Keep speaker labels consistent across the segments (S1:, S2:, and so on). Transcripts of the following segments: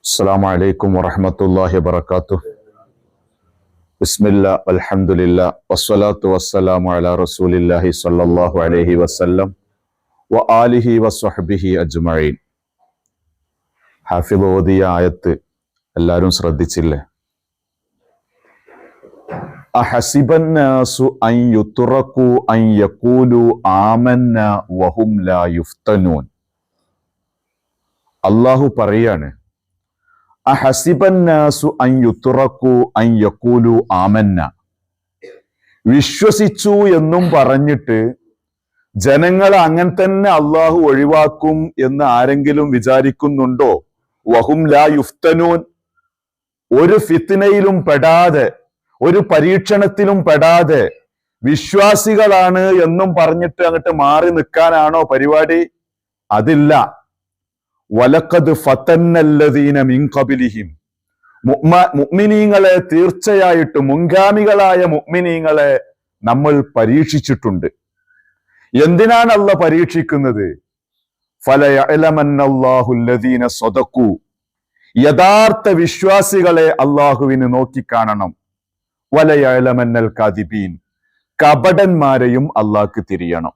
S1: അസ്സലാമു അലൈക്കും വറഹ്മത്തുള്ളാഹി വബറകാതുഹു. ബിസ്മില്ലാ വൽഹംദുലില്ലാ വസ്സലാത്തു വസ്സലാമു അലാ റസൂലില്ലാഹി സ്വല്ലല്ലാഹു അലൈഹി വസല്ലം വ ആലിഹി വസ്വഹ്ബിഹി അജ്മഈൻ. ഹാഫിദ് ഓതിയ ആയത്ത് എല്ലാവരും ശ്രദ്ധിച്ചില്ലേ? അഹസിബന്നാസു അൻ യുത്റകു അൻ യഖൂലു ആമന്ന വഹും ലാ യുഫ്തനൂൻ. അല്ലാഹു പറയാണ്, അഹസിബന്നാസു അൻ യുത്റകു അൻ യഖൂലു ആമന്ന. വിശ്വസിച്ചു എന്നും പറഞ്ഞിട്ട് ജനങ്ങൾ അങ്ങനെ തന്നെ അള്ളാഹു ഒഴിവാക്കും എന്ന് ആരെങ്കിലും വിചാരിക്കുന്നുണ്ടോ? വഹും ലാ യുഫ്തനൂൻ. ഒരു ഫിത്നയിലും പെടാതെ, ഒരു പരീക്ഷണത്തിലും പെടാതെ വിശ്വാസികളാണ് എന്നും പറഞ്ഞിട്ട് അങ്ങോട്ട് മാറി നിൽക്കാനാണോ പരിപാടി? അതില്ല. വലഖദ് ഫതന്നല്ലദീന മിൻ ഖബലിഹിം. മുഅ്മിനീങ്ങളെ തീർച്ചയായിട്ടും മുൻഗാമികളായ മുഅ്മിനീങ്ങളെ നമ്മൾ പരീക്ഷിച്ചിട്ടുണ്ട്. എന്തിനാണ് അല്ലാഹ് പരീക്ഷിക്കുന്നത്? ഫലയഅലമന്നല്ലാഹു അല്ലദീന സദഖു. യഥാർത്ഥ വിശ്വാസികളെ അള്ളാഹുവിന് നോക്കിക്കാണണം. വലയഅലമന്നൽ കാദിബീൻ. കപടന്മാരെയും അള്ളാഹ്ക്ക് തിരിയണം.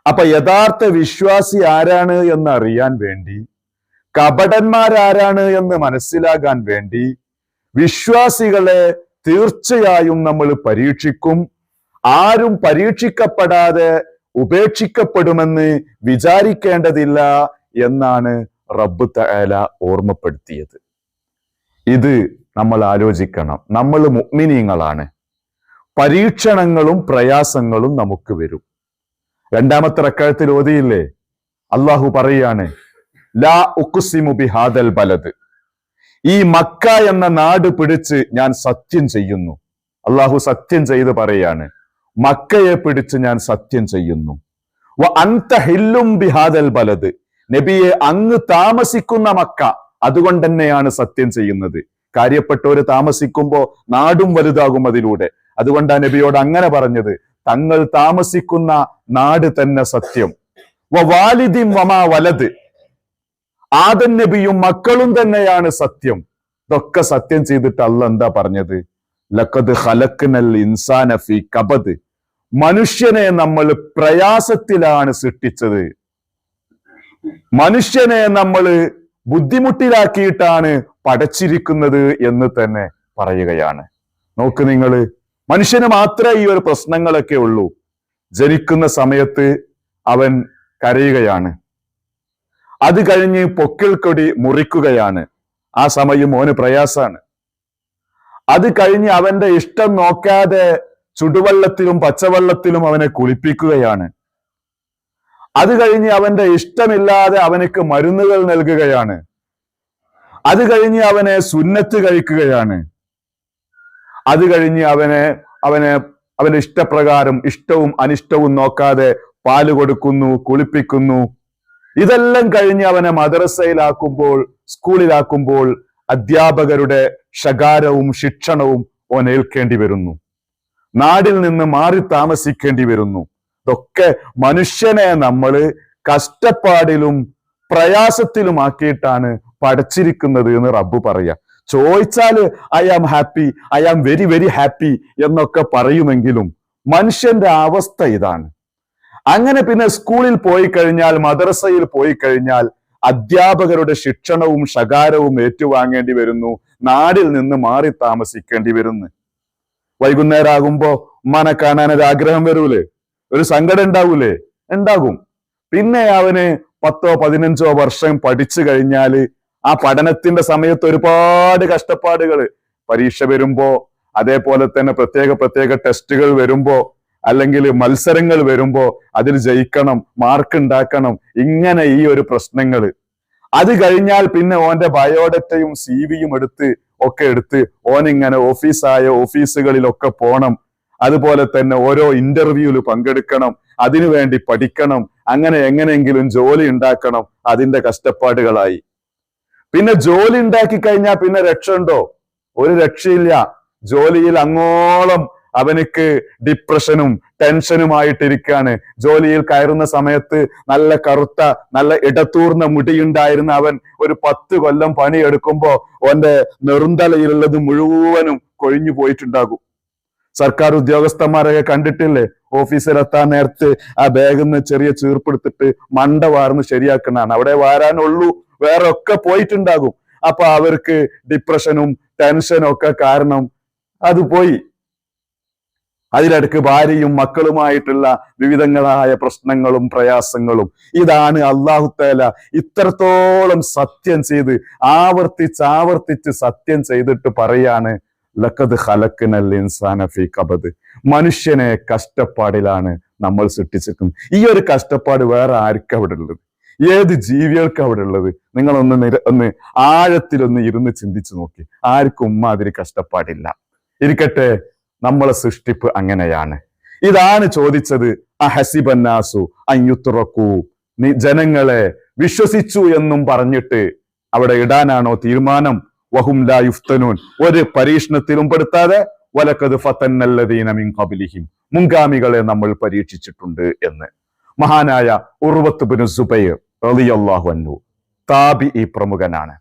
S1: അപ്പൊ യഥാർത്ഥ വിശ്വാസി ആരാണ് എന്ന് അറിയാൻ വേണ്ടി, കപടന്മാരാരാണ് എന്ന് മനസ്സിലാകാൻ വേണ്ടി വിശ്വാസികളെ തീർച്ചയായും നമ്മൾ പരീക്ഷിക്കും. ആരും പരീക്ഷിക്കപ്പെടാതെ ഉപേക്ഷിക്കപ്പെടുമെന്ന് വിചാരിക്കേണ്ടതില്ല എന്നാണ് റബ്ബ് തആല ഓർമ്മപ്പെടുത്തിയത്. ഇത് നമ്മൾ ആലോചിക്കണം. നമ്മൾ മുഅ്മിനീങ്ങളാണ്. പരീക്ഷണങ്ങളും പ്രയാസങ്ങളും നമുക്ക് വരും. രണ്ടാമത്തെ റക്അത്തിൽ ഓതിയില്ലേ, അള്ളാഹു പറയാണ്, ലാ ഉഖ്സിമു ബിഹാദൽ ബലദ്. ഈ മക്ക എന്ന നാട് പിടിച്ച് ഞാൻ സത്യം ചെയ്യുന്നു. അള്ളാഹു സത്യം ചെയ്ത് പറയാണ്, മക്കയെ പിടിച്ച് ഞാൻ സത്യം ചെയ്യുന്നു. വ അൻത ഹില്ലും ബിഹാദൽ ബലദ്. നബിയെ, അങ്ങ് താമസിക്കുന്ന മക്ക, അതുകൊണ്ട് തന്നെയാണ് സത്യം ചെയ്യുന്നത്. കാര്യപ്പെട്ടവര് താമസിക്കുമ്പോ നാടും വലുതാകും അതിലൂടെ. അതുകൊണ്ടാണ് നബിയോട് അങ്ങനെ പറഞ്ഞത്. തങ്ങൾ താമസിക്കുന്ന നാട് തന്നെ സത്യം. വാലിദിൻ വമാ വലത്. ആദം നബിയും മക്കളും തന്നെയാണ് സത്യം. ഇതൊക്കെ സത്യം ചെയ്തിട്ട് അല്ലാഹ് എന്താ പറഞ്ഞത്? ലഖദ് ഖലഖ്നൽ ഇൻസാന ഫീ കബദ്. മനുഷ്യനെ നമ്മൾ പ്രയാസത്തിലാണ് സൃഷ്ടിച്ചത്. മനുഷ്യനെ നമ്മൾ ബുദ്ധിമുട്ടിലാക്കിയിട്ടാണ് പടച്ചിരിക്കുന്നത് എന്ന് തന്നെ പറയുകയാണ്. നോക്ക് നിങ്ങള്, മനുഷ്യന് മാത്രമേ ഈ ഒരു പ്രശ്നങ്ങളൊക്കെ ഉള്ളൂ. ജനിക്കുന്ന സമയത്ത് അവൻ കരയുകയാണ്. അത് കഴിഞ്ഞ് പൊക്കിൾ കൊടി മുറിക്കുകയാണ്. ആ സമയം മോന് പ്രയാസാണ്. അത് കഴിഞ്ഞ് അവന്റെ ഇഷ്ടം നോക്കാതെ ചുടുവെള്ളത്തിലും പച്ചവെള്ളത്തിലും അവനെ കുളിപ്പിക്കുകയാണ്. അത് കഴിഞ്ഞ് അവന്റെ ഇഷ്ടമില്ലാതെ അവനക്ക് മരുന്നുകൾ നൽകുകയാണ്. അത് കഴിഞ്ഞ് അവനെ സുന്നത്ത് കഴിക്കുകയാണ്. അത് കഴിഞ്ഞ് അവന്റെ ഇഷ്ടപ്രകാരം ഇഷ്ടവും അനിഷ്ടവും നോക്കാതെ പാല് കൊടുക്കുന്നു, കുളിപ്പിക്കുന്നു. ഇതെല്ലാം കഴിഞ്ഞ് അവനെ മദ്രസയിലാക്കുമ്പോൾ, സ്കൂളിലാക്കുമ്പോൾ അധ്യാപകരുടെ ശകാരവും ശിക്ഷണവും ഓൻ ഏൽക്കേണ്ടി വരുന്നു. നാടിൽ നിന്ന് മാറി താമസിക്കേണ്ടി വരുന്നു. ഇതൊക്കെ മനുഷ്യനെ നമ്മൾ കഷ്ടപ്പാടിലും പ്രയാസത്തിലുമാക്കിയിട്ടാണ് പടച്ചിരിക്കുന്നത് എന്ന് റബ്ബ് പറയാ. ചോദിച്ചാല് I am happy, I am very very happy എന്നൊക്കെ പറയുമെങ്കിലും മനുഷ്യന്റെ അവസ്ഥ ഇതാണ്. അങ്ങനെ പിന്നെ സ്കൂളിൽ പോയി കഴിഞ്ഞാൽ, മദ്രസയിൽ പോയി കഴിഞ്ഞാൽ അധ്യാപകരുടെ ശിക്ഷണവും ശകാരവും ഏറ്റുവാങ്ങേണ്ടി വരുന്നു. നാടിൽ നിന്ന് മാറി താമസിക്കേണ്ടി വരുന്നു. വൈകുന്നേരം ആകുമ്പോ ഉമ്മാനെ കാണാൻ ഒരു ആഗ്രഹം വരൂലേ? ഒരു സങ്കടം ഉണ്ടാവൂലേ? ഉണ്ടാകും. പിന്നെ അവന് 10 15 വർഷം പഠിച്ചു കഴിഞ്ഞാല് ആ പഠനത്തിന്റെ സമയത്ത് ഒരുപാട് കഷ്ടപ്പാടുകൾ, പരീക്ഷ വരുമ്പോ, അതേപോലെ തന്നെ പ്രത്യേക ടെസ്റ്റുകൾ വരുമ്പോ, അല്ലെങ്കിൽ മത്സരങ്ങൾ വരുമ്പോ അതിൽ ജയിക്കണം, മാർക്ക് ഉണ്ടാക്കണം, ഇങ്ങനെ ഈ ഒരു പ്രശ്നങ്ങള്. അത് കഴിഞ്ഞാൽ പിന്നെ ഓന്റെ ബയോഡറ്റയും CV-യും എടുത്ത് ഓനിങ്ങനെ ഓഫീസുകളിലൊക്കെ പോണം. അതുപോലെ തന്നെ ഓരോ ഇന്റർവ്യൂവിൽ പങ്കെടുക്കണം, അതിനുവേണ്ടി പഠിക്കണം, അങ്ങനെ എങ്ങനെയെങ്കിലും ജോലി ഉണ്ടാക്കണം. അതിന്റെ കഷ്ടപ്പാടുകളായി. പിന്നെ ജോലി ഉണ്ടാക്കി കഴിഞ്ഞാൽ പിന്നെ രക്ഷ ഉണ്ടോ? ഒരു രക്ഷയില്ല. ജോലിയിൽ അങ്ങോളം അവനക്ക് ഡിപ്രഷനും ടെൻഷനുമായിട്ടിരിക്കുകയാണ്. ജോലിയിൽ കയറുന്ന സമയത്ത് നല്ല കറുത്ത നല്ല ഇടത്തൂർന്ന മുടിയുണ്ടായിരുന്ന അവൻ ഒരു 10 കൊല്ലം പണിയെടുക്കുമ്പോ അവന്റെ നെറുന്തലയിലുള്ളത് മുഴുവനും കൊഴിഞ്ഞു പോയിട്ടുണ്ടാകും. സർക്കാർ ഉദ്യോഗസ്ഥന്മാരൊക്കെ കണ്ടിട്ടില്ലേ, ഓഫീസിലെത്താൻ നേരത്ത് ആ ബാഗിൽ നിന്ന് ചെറിയ ചീർപ്പെടുത്തിട്ട് മണ്ട വാർന്ന് ശരിയാക്കണാണ്. അവിടെ വാരാനുള്ളൂ, വേറെ ഒക്കെ പോയിട്ടുണ്ടാകും. അപ്പൊ അവർക്ക് ഡിപ്രഷനും ടെൻഷനും ഒക്കെ കാരണം അത് പോയി. അതിലിടക്ക് ഭാര്യയും മക്കളുമായിട്ടുള്ള വിവിധങ്ങളായ പ്രശ്നങ്ങളും പ്രയാസങ്ങളും. ഇതാണ് അല്ലാഹു തആല ഇത്രത്തോളം സത്യം ചെയ്ത് ആവർത്തിച്ച് സത്യം ചെയ്തിട്ട് പറയാണ്, ലഖദ് ഖലഖ്നൽ ഇൻസാന ഫീ കബദ്. മനുഷ്യനെ കഷ്ടപ്പാടിലാണ് നമ്മൾ സൃഷ്ടിച്ചിരിക്കുന്നത്. ഈ ഒരു കഷ്ടപ്പാട് വേറെ ആർക്കും അവിടെ ഉള്ളത്? ഏത് ജീവികൾക്ക് അവിടെ ഉള്ളത്? നിങ്ങളൊന്ന് ആഴത്തിലൊന്ന് ഇരുന്ന് ചിന്തിച്ചു നോക്കി. ആർക്കും ഉമ്മാതിരി കഷ്ടപ്പാടില്ല. ഇരിക്കട്ടെ, നമ്മളെ സൃഷ്ടിപ്പ് അങ്ങനെയാണ്. ഇതാണ് ചോദിച്ചത്. അഹസിബന്നാസു അൻയുത്രകൂ, ജനങ്ങളെ വിശ്വസിച്ചു എന്നും പറഞ്ഞിട്ട് അവിടെ ഇടാനാണോ തീരുമാനം? വഹും ലാ യുഫ്തനൂൻ, ഒരു പരീക്ഷണത്തിലും പെടുത്താതെ. വലഖദ് ഫതന്നല്ലദീന മിൻ ഖബ്ലിഹിം, മുൻഗാമികളെ നമ്മൾ പരീക്ഷിച്ചിട്ടുണ്ട് എന്ന്. മഹാനായ ഉർവത്ത് ബിൻ സുബൈർ റളിയല്ലാഹു അൻഹു താബിഈ പ്രമുഖനാണ്.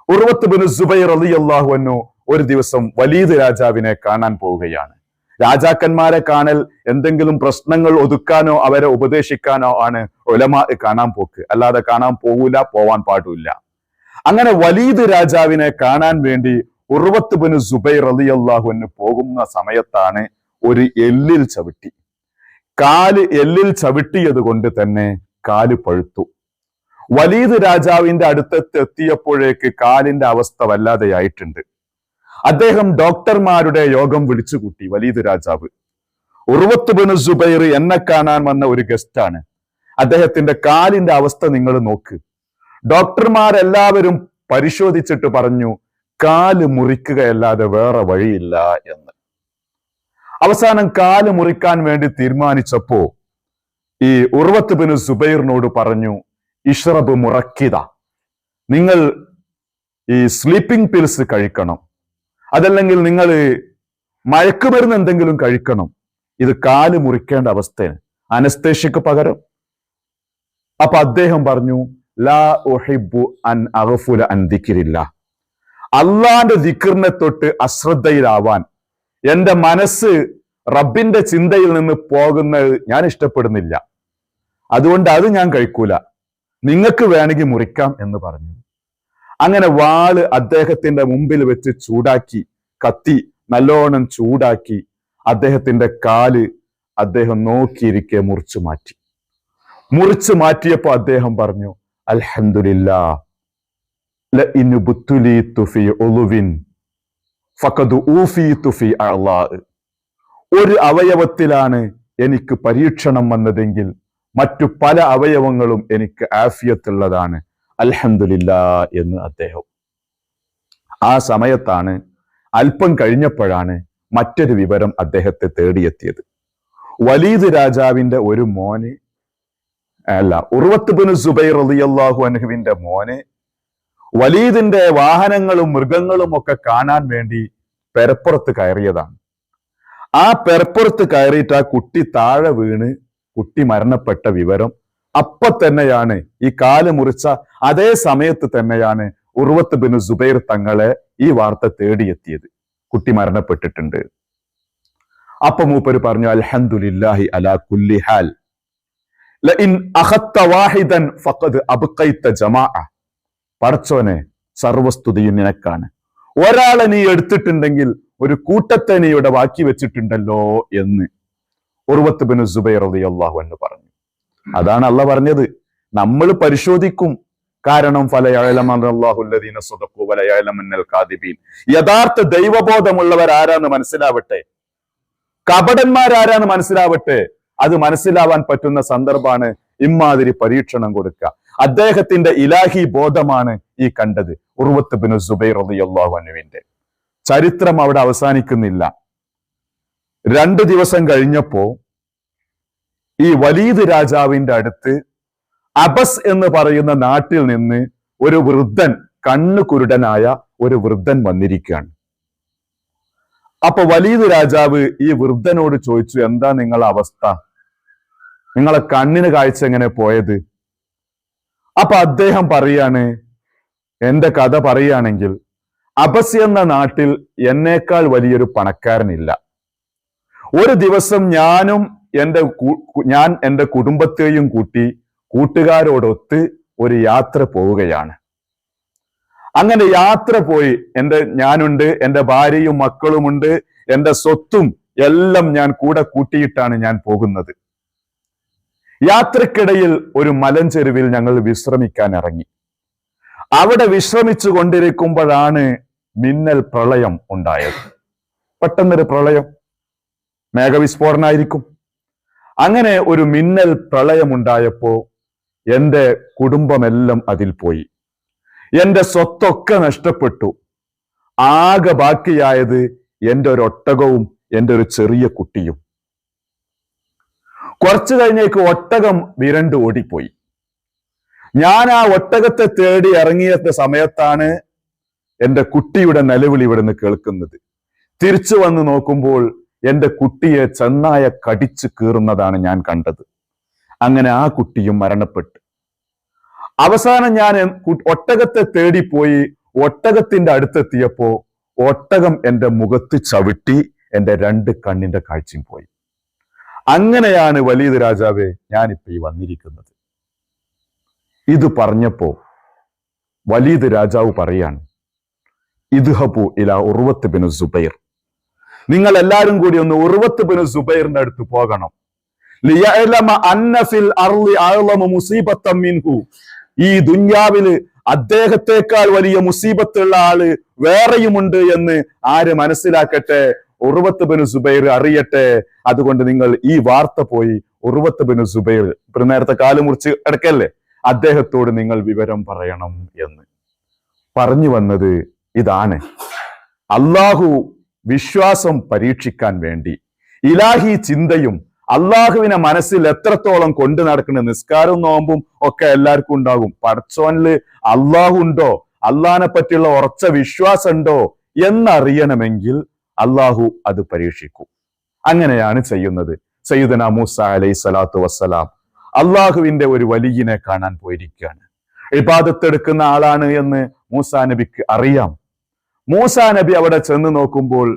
S1: ഉർവത്ത് ബിൻ സുബൈർ റളിയല്ലാഹു അൻഹു ഒരു ദിവസം വലീദ് രാജാവിനെ കാണാൻ പോവുകയാണ്. രാജാക്കന്മാരെ കാണൽ എന്തെങ്കിലും പ്രശ്നങ്ങൾ ഒതുക്കാനോ അവരെ ഉപദേശിക്കാനോ ആണ് ഉലമാ കാണാൻ പോക്ക്, അല്ലാതെ കാണാൻ പോകൂല, പോവാൻ പാടില്ല. അങ്ങനെ വലീദ് രാജാവിനെ കാണാൻ വേണ്ടി ഉർവത്ത് ബിൻ സുബൈർ റളിയല്ലാഹു അൻഹു പോകുന്ന സമയത്താണ് ഒരു എല്ലിൽ ചവിട്ടി. കാല് എല്ലിൽ ചവിട്ടിയത് കൊണ്ട് തന്നെ കാല് പഴുത്തു. വലീദ് രാജാവിന്റെ അടുത്തെത്തിയപ്പോഴേക്ക് കാലിന്റെ അവസ്ഥ വല്ലാതെയായിട്ടുണ്ട്. അദ്ദേഹം ഡോക്ടർമാരുടെ യോഗം വിളിച്ചുകൂട്ടി. വലീദ് രാജാവ്, ഉർവത്ത് ബിൻ സുബൈർ എന്നെ കാണാൻ വന്ന ഒരു ഗസ്റ്റാണ്, അദ്ദേഹത്തിന്റെ കാലിന്റെ അവസ്ഥ നിങ്ങൾ നോക്ക്. ഡോക്ടർമാരെല്ലാവരും പരിശോധിച്ചിട്ട് പറഞ്ഞു, കാല് മുറിക്കുകയല്ലാതെ വേറെ വഴിയില്ല എന്ന്. അവസാനം കാല് മുറിക്കാൻ വേണ്ടി തീരുമാനിച്ചപ്പോ ഈ ഉർവത്ത് ബിൻ സുബൈറിനോട് പറഞ്ഞു, ഇഷ്റബ് മുറക്കിദ, നിങ്ങൾ ഈ സ്ലീപ്പിംഗ് പിൽസ് കഴിക്കണം, അതല്ലെങ്കിൽ നിങ്ങൾ മയക്കുമരുന്ന് എന്തെങ്കിലും കഴിക്കണം. ഇത് കാല് മുറിക്കേണ്ട അവസ്ഥയാണ്, അനസ്തേഷ്യക്ക് പകരം. അപ്പൊ അദ്ദേഹം പറഞ്ഞു, ലാ ഉഹിബ്ബു അൻ അഗ്ഫുല അൻ ദിക്രില്ലാഹ്, അള്ളാന്റെ ദിക്റിനെ തൊട്ട് അശ്രദ്ധയിലാവാൻ, എന്റെ മനസ്സ് റബ്ബിന്റെ ചിന്തയിൽ നിന്ന് പോകുന്നത് ഞാൻ ഇഷ്ടപ്പെടുന്നില്ല, അതുകൊണ്ട് അത് ഞാൻ കഴിക്കൂല, നിങ്ങൾക്ക് വേണമെങ്കിൽ മുറിക്കാം എന്ന് പറഞ്ഞു. അങ്ങനെ വാള് അദ്ദേഹത്തിന്റെ മുമ്പിൽ വെച്ച് ചൂടാക്കി, കത്തി നല്ലോണം ചൂടാക്കി അദ്ദേഹത്തിന്റെ കാല് അദ്ദേഹം നോക്കിയിരിക്കെ മുറിച്ചു മാറ്റിയപ്പോ അദ്ദേഹം പറഞ്ഞു, അൽഹംദുലില്ലാഹ് ലഇൻ ബുത്തുലിതു ഫീ ഉളുവിൻ ഫഖദ് ഊഫീതു ഫീ അഅ്ളാ. ഒരു അവയവത്തിലാണ് എനിക്ക് പരീക്ഷണം വന്നതെങ്കിൽ മറ്റു പല അവയവങ്ങളും എനിക്ക് ആഫിയത്തുള്ളതാണ്, അൽഹംദുലില്ലാഹ് എന്ന് അദ്ദേഹം. ആ സമയത്താണ്, അല്പം കഴിഞ്ഞപ്പോഴാണ് മറ്റൊരു വിവരം അദ്ദേഹത്തെ തേടിയെത്തിയത്. വലീദ് രാജാവിന്റെ ഒരു മോന്, ഉർവത്ത് ബിൻ സുബൈർ റളിയല്ലാഹു അൻഹുവിന്റെ മോന് വലീദിന്റെ വാഹനങ്ങളും മൃഗങ്ങളും ഒക്കെ കാണാൻ വേണ്ടി പെരപ്പുറത്ത് കയറിയതാണ്. ആ പെരപ്പുറത്ത് കയറിയിട്ട് ആ കുട്ടി താഴെ വീണ് കുട്ടി മരണപ്പെട്ട വിവരം അപ്പൊ തന്നെയാണ്, ഈ കാല് മുറിച്ച അതേ സമയത്ത് തന്നെയാണ് ഉർവത്ത് ബിൻ സുബൈർ തങ്ങളെ ഈ വാർത്ത തേടിയെത്തിയത്, കുട്ടി മരണപ്പെട്ടിട്ടുണ്ട്. അപ്പൊ മൂപ്പര് പറഞ്ഞു, അൽഹംദുലില്ലാഹി അലാ കുല്ലി ഹാൽ ലഇൻ അഖത്ത വാഹിദൻ ഫഖദ് അബ്ഖൈത ജമാഅ. പടച്ചോനെ, സർവസ്തുതിയും നിനക്കാണ്, ഒരാളെ നീ എടുത്തിട്ടുണ്ടെങ്കിൽ ഒരു കൂട്ടത്തെ നീ ഇവിടെ ബാക്കി വെച്ചിട്ടുണ്ടല്ലോ എന്ന് ഉർവത്ത് ബിൻ സുബൈർ റളിയല്ലാഹു അൻഹു പറഞ്ഞു. അതാണ് അള്ളാഹ് പറഞ്ഞത്, നമ്മൾ പരിശോധിക്കും. കാരണം ഫലയഅലമല്ലാഹുല്ലദീന സദഖു വലയഅലമന്നൽ കാദിബീൻ, യഥാർത്ഥ ദൈവബോധമുള്ളവർ ആരാന്ന് മനസ്സിലാവട്ടെ, കപടന്മാരാരാന്ന് മനസ്സിലാവട്ടെ. അത് മനസ്സിലാവാൻ പറ്റുന്ന സന്ദർഭമാണ് ഇമ്മാതിരി പരീക്ഷണം കൊടുക്കുക. അദ്ദേഹത്തിന്റെ ഇലാഹി ബോധമാണ് ഈ കണ്ടത്. ഉർവത്ത് ബിൻ സുബൈർ റളിയല്ലാഹു അൻഹുവിന്റെ ചരിത്രം അവിടെ അവസാനിക്കുന്നില്ല. 2 ദിവസം കഴിഞ്ഞപ്പോ ഈ വലീദ് രാജാവിന്റെ അടുത്ത് അബസ് എന്ന് പറയുന്ന നാട്ടിൽ നിന്ന് ഒരു വൃദ്ധൻ, കണ്ണു കുരുടനായ ഒരു വൃദ്ധൻ വന്നിരിക്കുകയാണ്. അപ്പൊ വലീദ് രാജാവ് ഈ വൃദ്ധനോട് ചോദിച്ചു, എന്താ നിങ്ങളെ അവസ്ഥ, നിങ്ങളെ കണ്ണിന് കാഴ്ച എങ്ങനെ പോയത്? അപ്പൊ അദ്ദേഹം പറയാണ്, എന്റെ കഥ പറയുകയാണെങ്കിൽ, അബസ് എന്ന നാട്ടിൽ എന്നേക്കാൾ വലിയൊരു പണക്കാരനില്ല. ഒരു ദിവസം ഞാൻ എൻ്റെ കുടുംബത്തെയും കൂട്ടി കൂട്ടുകാരോടൊത്ത് ഒരു യാത്ര പോവുകയാണ്. അങ്ങനെ യാത്ര പോയി ഞാനുണ്ട്, എൻ്റെ ഭാര്യയും മക്കളുമുണ്ട്, എൻ്റെ സ്വത്തും എല്ലാം ഞാൻ കൂടെ കൂട്ടിയിട്ടാണ് ഞാൻ പോകുന്നത്. യാത്രക്കിടയിൽ ഒരു മലഞ്ചെരുവിൽ ഞങ്ങൾ വിശ്രമിക്കാൻ ഇറങ്ങി. അവിടെ വിശ്രമിച്ചു കൊണ്ടിരിക്കുമ്പോഴാണ് മിന്നൽ പ്രളയം ഉണ്ടായത്. പെട്ടെന്നൊരു പ്രളയം, മേഘവിസ്ഫോടനായിരിക്കും. അങ്ങനെ ഒരു മിന്നൽ പ്രളയം ഉണ്ടായപ്പോ എൻ്റെ കുടുംബമെല്ലാം അതിൽ പോയി. എൻ്റെ സ്വത്തൊക്കെ നഷ്ടപ്പെട്ടു. ആകെ ബാക്കിയായത് എൻ്റെ ഒരു ഒട്ടകവും എൻ്റെ ഒരു ചെറിയ കുട്ടിയും. കുറച്ചു കഴിഞ്ഞേക്ക് ഒട്ടകം വിരണ്ട് ഓടിപ്പോയി. ഞാൻ ആ ഒട്ടകത്തെ തേടി ഇറങ്ങിയ സമയത്താണ് എൻ്റെ കുട്ടിയുടെ നിലവിളി ഇവിടുന്ന് കേൾക്കുന്നത്. തിരിച്ചു വന്ന് നോക്കുമ്പോൾ എൻ്റെ കുട്ടിയെ ചെന്നായ കടിച്ചു കീറുന്നതാണ് ഞാൻ കണ്ടത്. അങ്ങനെ ആ കുട്ടിയും മരണപ്പെട്ടു. അവസാനം ഞാൻ ഒട്ടകത്തെ തേടിപ്പോയി. ഒട്ടകത്തിന്റെ അടുത്തെത്തിയപ്പോ ഒട്ടകം എൻ്റെ മുഖത്ത് ചവിട്ടി എൻ്റെ 2 കണ്ണിന്റെ കാഴ്ചയും പോയി. അങ്ങനെയാണ് വലീദ് രാജാവേ ഞാനിപ്പോ ഈ വന്നിരിക്കുന്നത്. ഇത് പറഞ്ഞപ്പോ വലീദ് രാജാവ് പറയാണ്, ഇദ്ഹബു ഇലാ ഉർവത്ത് ബിൻ സുബൈർ, നിങ്ങൾ എല്ലാവരും കൂടി ഒന്ന് ഉർവത്ത് ബിൻ സുബൈറിന്റെ അടുത്ത് പോകണം. ലിയഅലമ അന്ന ഫിൽ അർളി അഅ്ളമ മുസീബത്തൻ മിൻഹു, ഈ ദുനിയാവില് അദ്ദേഹത്തെക്കാൾ വലിയ മുസീബത്തുള്ള ആള് വേറെയുമുണ്ട് എന്ന് ആര് മനസ്സിലാക്കട്ടെ, ഉർവത്ത് ബിൻ സുബൈർ അറിയട്ടെ. അതുകൊണ്ട് നിങ്ങൾ ഈ വാർത്ത പോയി ഉർവത്ത് ബിൻ സുബൈർ, ഇപ്പൊ നേരത്തെ കാല് മുറിച്ച് കിടക്കല്ലേ, അദ്ദേഹത്തോട് നിങ്ങൾ വിവരം പറയണം എന്ന് പറഞ്ഞു വന്നത് ഇതാണ്. അള്ളാഹു വിശ്വാസം പരീക്ഷിക്കാൻ വേണ്ടി ഇലാഹി ചിന്തയും അള്ളാഹുവിനെ മനസ്സിൽ എത്രത്തോളം കൊണ്ടു നടക്കുന്ന നിസ്കാരവും നോമ്പും ഒക്കെ എല്ലാവർക്കും ഉണ്ടാകും. പടച്ചോനില് അള്ളാഹു ഉണ്ടോ, അള്ളാഹിനെ പറ്റിയുള്ള ഉറച്ച വിശ്വാസം ഉണ്ടോ എന്നറിയണമെങ്കിൽ അള്ളാഹു അത് പരീക്ഷിക്കും. അങ്ങനെയാണ് ചെയ്യുന്നത്. സയ്യിദന മൂസ അലൈഹി സ്വലാത്തു വസ്സലാം അള്ളാഹുവിന്റെ ഒരു വലിയനെ കാണാൻ പോയിരിക്കുകയാണ്. ഇബാദത്തെടുക്കുന്ന ആളാണ് എന്ന് മൂസാ നബിക്ക് അറിയാം. മൂസാ നബി അവിടെ ചെന്ന് നോക്കുമ്പോൾ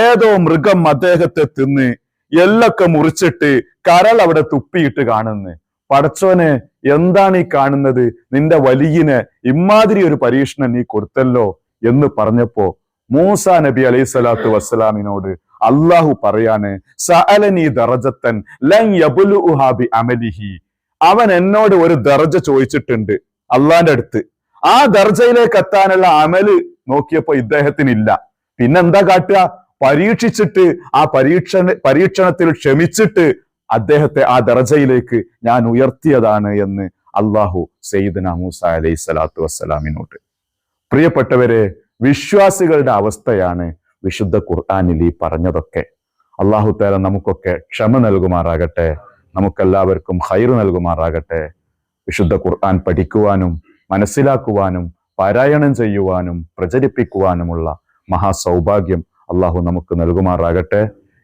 S1: ഏതോ മൃഗം അദ്ദേഹത്തെ തിന്ന് എല്ലൊക്കെ മുറിച്ചിട്ട് കരൾ അവിടെ തുപ്പിയിട്ട് കാണുന്നു. പടച്ചോനെ, എന്താണ് ഈ കാണുന്നത്? നിന്റെ വലിയന് ഇമാതിരി ഒരു പരീക്ഷണം നീ കൊടുത്തല്ലോ എന്ന് പറഞ്ഞപ്പോ മൂസാ നബി അലൈഹി സ്വലാത്തു വസ്സലാമിനോട് അള്ളാഹു പറയാണ്, സഅലനി ദറജത്തൻ ലൻ യബ്ലുഉഹാ ബി അമലിഹി, അവൻ എന്നോട് ഒരു ദർജ ചോദിച്ചിട്ടുണ്ട് അള്ളാന്റെ അടുത്ത്. ആ ദർജയിലേക്ക് എത്താനുള്ള അമല് നോക്കിയപ്പോ ഇദ്ദേഹത്തിനില്ല. പിന്നെന്താ കാട്ടുക? പരീക്ഷിച്ചിട്ട് ആ പരീക്ഷണത്തിൽ ക്ഷമിച്ചിട്ട് അദ്ദേഹത്തെ ആ ദർജയിലേക്ക് ഞാൻ ഉയർത്തിയതാണ് എന്ന് അള്ളാഹു സയ്യിദന മൂസ അലൈഹി സ്വലാത്തു വസ്സലാമിനോട്. പ്രിയപ്പെട്ടവരെ, വിശ്വാസികളുടെ അവസ്ഥയാണ് വിശുദ്ധ ഖുർആനിൽ ഈ പറഞ്ഞതൊക്കെ. അള്ളാഹു തആല നമുക്കൊക്കെ ക്ഷമ നൽകുമാറാകട്ടെ, നമുക്കെല്ലാവർക്കും ഖൈർ നൽകുമാറാകട്ടെ. വിശുദ്ധ ഖുർആൻ പഠിക്കുവാനും മനസ്സിലാക്കുവാനും പാരായണം ചെയ്യുവാനും പ്രചരിപ്പിക്കുവാനുമുള്ള മഹാസൗഭാഗ്യം അള്ളാഹു നമുക്ക് നൽകുമാറാകട്ടെ.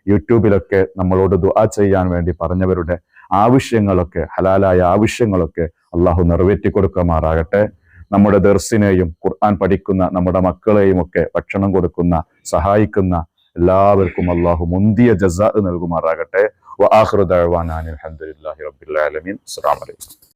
S1: യൂട്യൂബിലൊക്കെ നമ്മളോട് ദുആ ചെയ്യാൻ വേണ്ടി പറഞ്ഞവരുടെ ആവശ്യങ്ങളൊക്കെ, ഹലാലായ ആവശ്യങ്ങളൊക്കെ അള്ളാഹു നിറവേറ്റി കൊടുക്കുമാറാകട്ടെ. നമ്മുടെ ദർസിനെയും ഖുർആൻ പഠിക്കുന്ന നമ്മുടെ മക്കളെയും ഒക്കെ ഭക്ഷണം കൊടുക്കുന്ന, സഹായിക്കുന്ന എല്ലാവർക്കും അള്ളാഹു മുന്തിയ ജസാ നൽകുമാറാകട്ടെ. വആഖിറു ദഅ്വാനാ അൽഹംദുലില്ലാഹി റബ്ബിൽ ആലമീൻ. അസ്സലാമു അലൈക്കും.